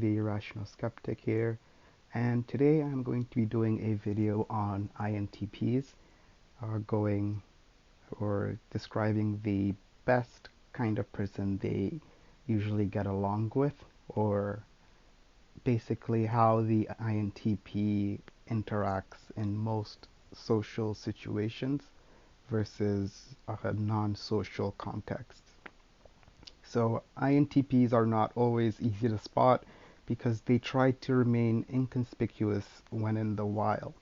the Irrational Skeptic here, and today I'm going to be doing a video on INTPs, going or describing the best kind of person they usually get along with, or basically how the INTP interacts in most social situations versus a non-social context. So INTPs are not always easy to spot because they try to remain inconspicuous when in the wild.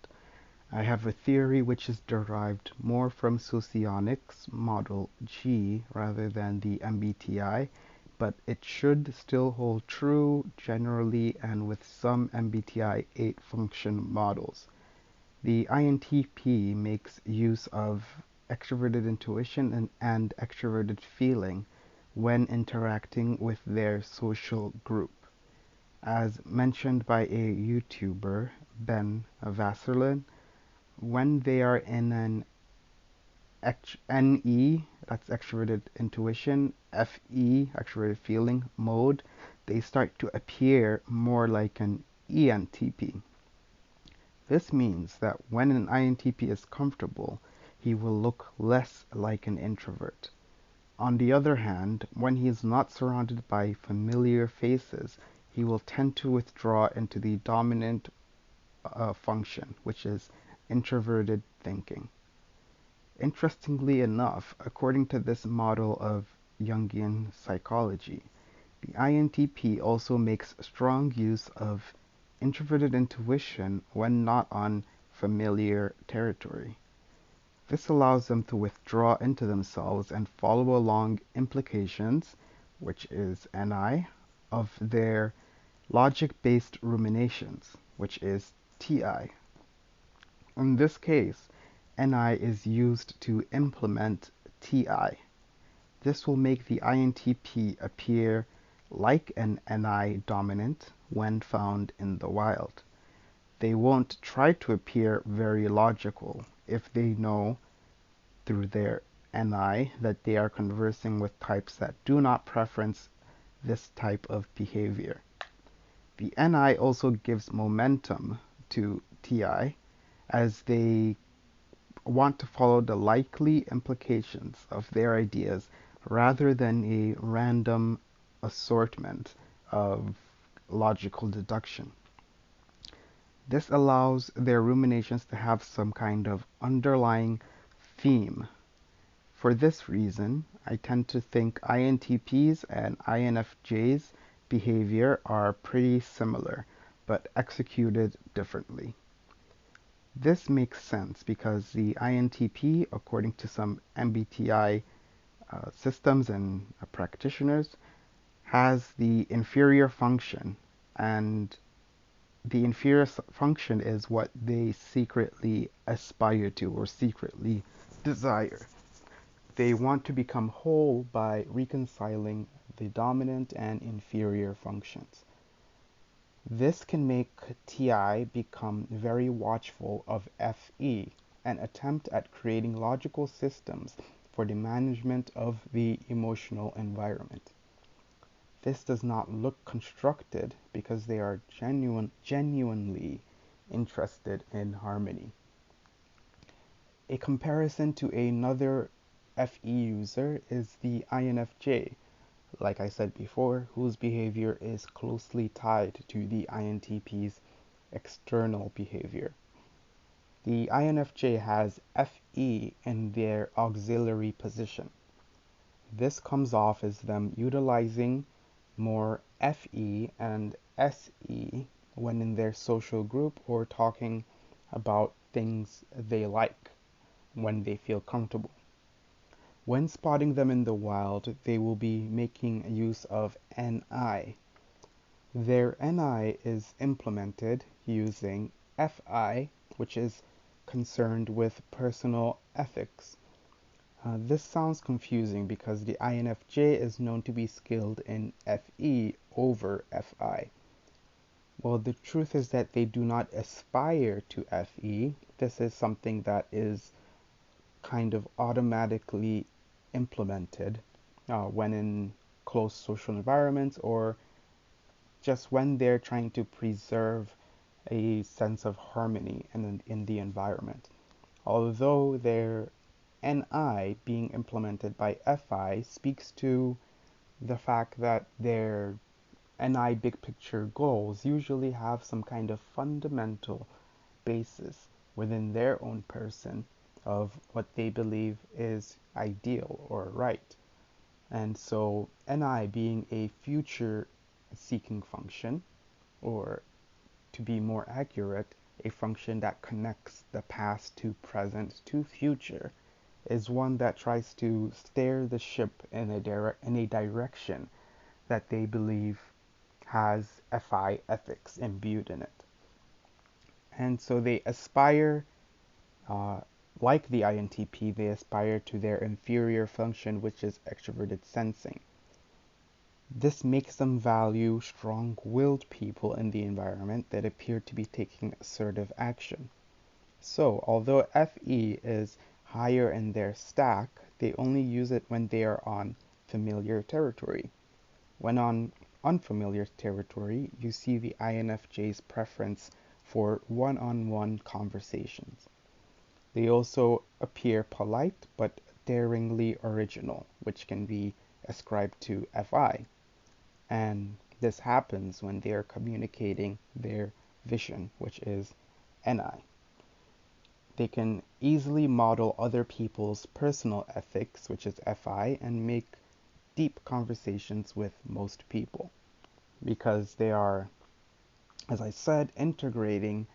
I have a theory which is derived more from Socionics Model G rather than the MBTI, but it should still hold true generally and with some MBTI 8 function models. The INTP makes use of extroverted intuition and extroverted feeling when interacting with their social group. As mentioned by a YouTuber, Ben Vasserlin, when they are in an NE, that's extroverted intuition, FE, extroverted feeling mode, they start to appear more like an ENTP. This means that when an INTP is comfortable, he will look less like an introvert. On the other hand, when he is not surrounded by familiar faces, he will tend to withdraw into the dominant function, which is introverted thinking. Interestingly enough, according to this model of Jungian psychology, the INTP also makes strong use of introverted intuition when not on familiar territory. This allows them to withdraw into themselves and follow along implications, which is NI, of their logic-based ruminations, which is TI. In this case, NI is used to implement TI. This will make the INTP appear like an NI dominant when found in the wild. They won't try to appear very logical if they know through their NI that they are conversing with types that do not preference this type of behavior. The NI also gives momentum to TI as they want to follow the likely implications of their ideas rather than a random assortment of logical deduction. This allows their ruminations to have some kind of underlying theme. For this reason, I tend to think INTPs and INFJs' behavior are pretty similar, but executed differently. This makes sense because the INTP, according to some MBTI systems and practitioners, has the inferior function, and the inferior function is what they secretly aspire to or secretly desire. They want to become whole by reconciling the dominant and inferior functions. This can make TI become very watchful of FE, an attempt at creating logical systems for the management of the emotional environment. This does not look constructed because they are genuinely interested in harmony. A comparison to another FE user is the INFJ, like I said before, whose behavior is closely tied to the INTP's external behavior. The INFJ has FE in their auxiliary position. This comes off as them utilizing more FE and SE when in their social group or talking about things they like when they feel comfortable. When spotting them in the wild, they will be making use of NI. Their NI is implemented using FI, which is concerned with personal ethics. This sounds confusing because the INFJ is known to be skilled in FE over FI. Well, the truth is that they do not aspire to FE. This is something that is kind of automatically implemented when in close social environments or just when they're trying to preserve a sense of harmony in the environment. Although their NI being implemented by FI speaks to the fact that their NI big picture goals usually have some kind of fundamental basis within their own person of what they believe is ideal or right. And so NI being a future seeking function, or to be more accurate, a function that connects the past to present to future, is one that tries to steer the ship in a direction that they believe has FI ethics imbued in it. And so they aspire, uh, like the INTP, they aspire to their inferior function, which is extroverted sensing. This makes them value strong-willed people in the environment that appear to be taking assertive action. So, although FE is higher in their stack, they only use it when they are on familiar territory. When on unfamiliar territory, you see the INFJ's preference for one-on-one conversations. They also appear polite but daringly original, which can be ascribed to FI. And this happens when they are communicating their vision, which is NI. They can easily model other people's personal ethics, which is FI, and make deep conversations with most people because they are, as I said, integrating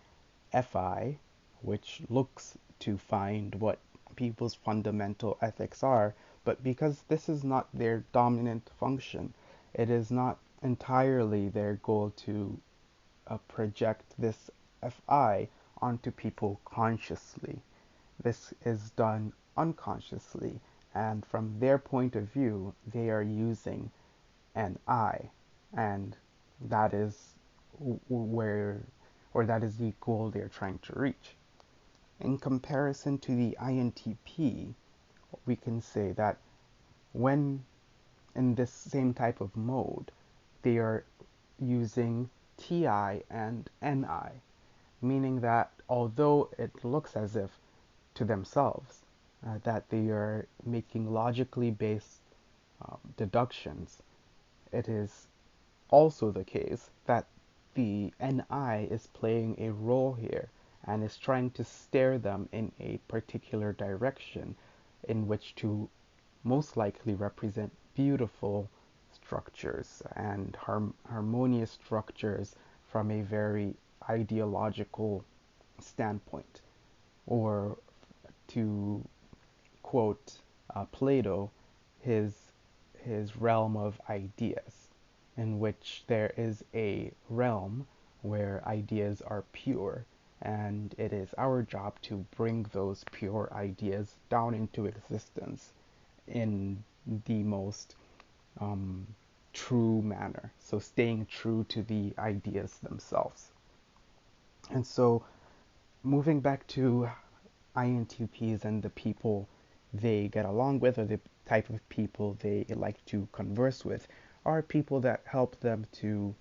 FI, which looks to find what people's fundamental ethics are, but because this is not their dominant function, it is not entirely their goal to project this FI onto people consciously. This is done unconsciously, and from their point of view, they are using an I, and that is where, or that is the goal they're trying to reach. In comparison to the INTP, we can say that when in this same type of mode, they are using TI and NI, meaning that although it looks as if to themselves that they are making logically based deductions, it is also the case that the NI is playing a role here and is trying to steer them in a particular direction in which to most likely represent beautiful structures and harmonious structures from a very ideological standpoint. Or to quote Plato, his realm of ideas, in which there is a realm where ideas are pure, and it is our job to bring those pure ideas down into existence in the most true manner. So staying true to the ideas themselves. And so moving back to INTPs and the people they get along with, or the type of people they like to converse with, are people that help them to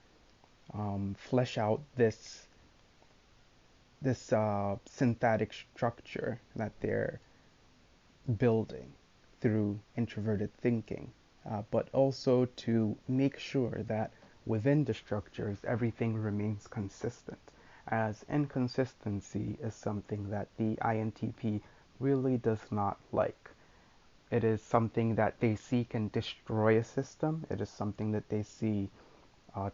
flesh out this synthetic structure that they're building through introverted thinking, but also to make sure that within the structures everything remains consistent, as inconsistency is something that the INTP really does not like. It is something that they see can destroy a system. It is something that they see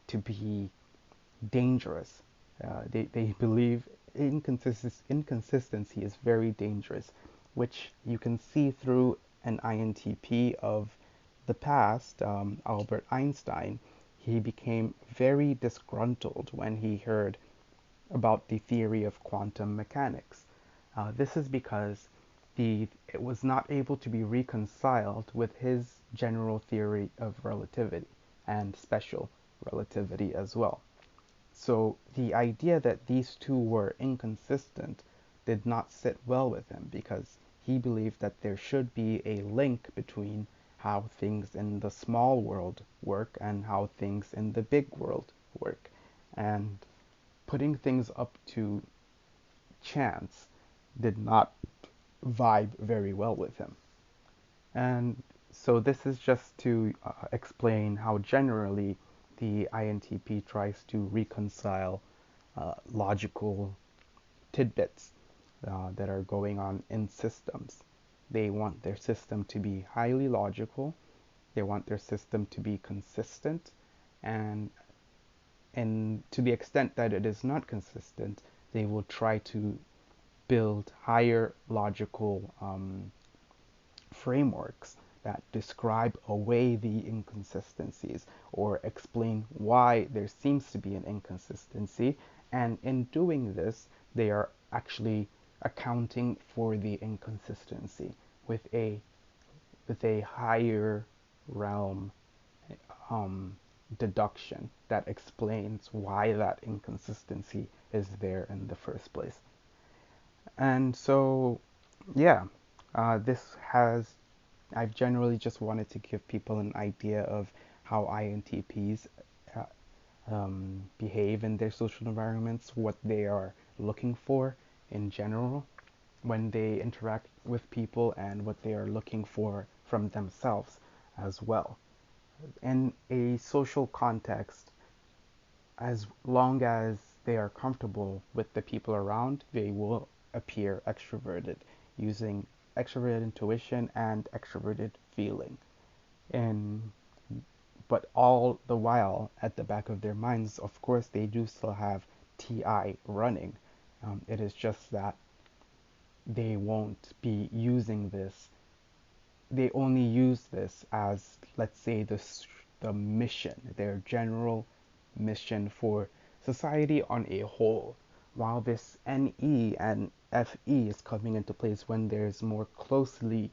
to be dangerous. They believe inconsistency is very dangerous, which you can see through an INTP of the past, Albert Einstein. He became very disgruntled when he heard about the theory of quantum mechanics. This is because it was not able to be reconciled with his general theory of relativity and special relativity as well. So the idea that these two were inconsistent did not sit well with him because he believed that there should be a link between how things in the small world work and how things in the big world work, and putting things up to chance did not vibe very well with him. And so this is just to explain how generally the INTP tries to reconcile logical tidbits that are going on in systems. They want their system to be highly logical. They want their system to be consistent, and to the extent that it is not consistent, they will try to build higher logical frameworks that describe away the inconsistencies or explain why there seems to be an inconsistency. And in doing this, they are actually accounting for the inconsistency with a higher realm deduction that explains why that inconsistency is there in the first place. And so, yeah, this has, I've generally just wanted to give people an idea of how INTPs behave in their social environments, what they are looking for in general when they interact with people, and what they are looking for from themselves as well. In a social context, as long as they are comfortable with the people around, they will appear extroverted using extroverted intuition and extroverted feeling. And but all the while, at the back of their minds, of course, they do still have TI running. It is just that they won't be using this. They only use this as, let's say, the mission, their general mission for society on a whole, while this NE and FE is coming into place when there's more closely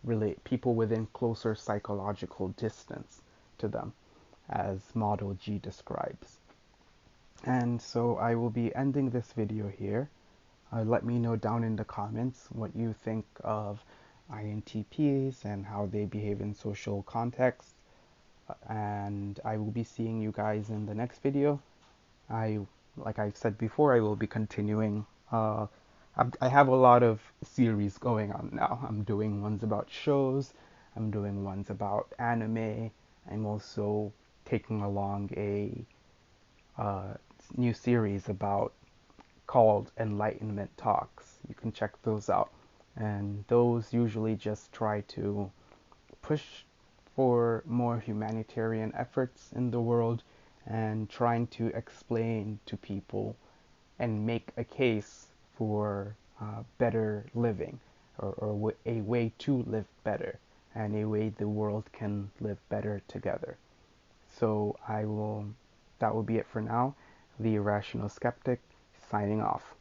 relate people within closer psychological distance to them, as Model G describes. And so I will be ending this video here. Let me know down in the comments what you think of INTPs and how they behave in social contexts. And I will be seeing you guys in the next video. Like I said before, I will be continuing. I have a lot of series going on now. I'm doing ones about shows. I'm doing ones about anime. I'm also taking along a new series about called Enlightenment Talks. You can check those out. And those usually just try to push for more humanitarian efforts in the world and trying to explain to people and make a case for better living, or a way to live better, and a way the world can live better together. So that will be it for now. The Irrational Skeptic, signing off.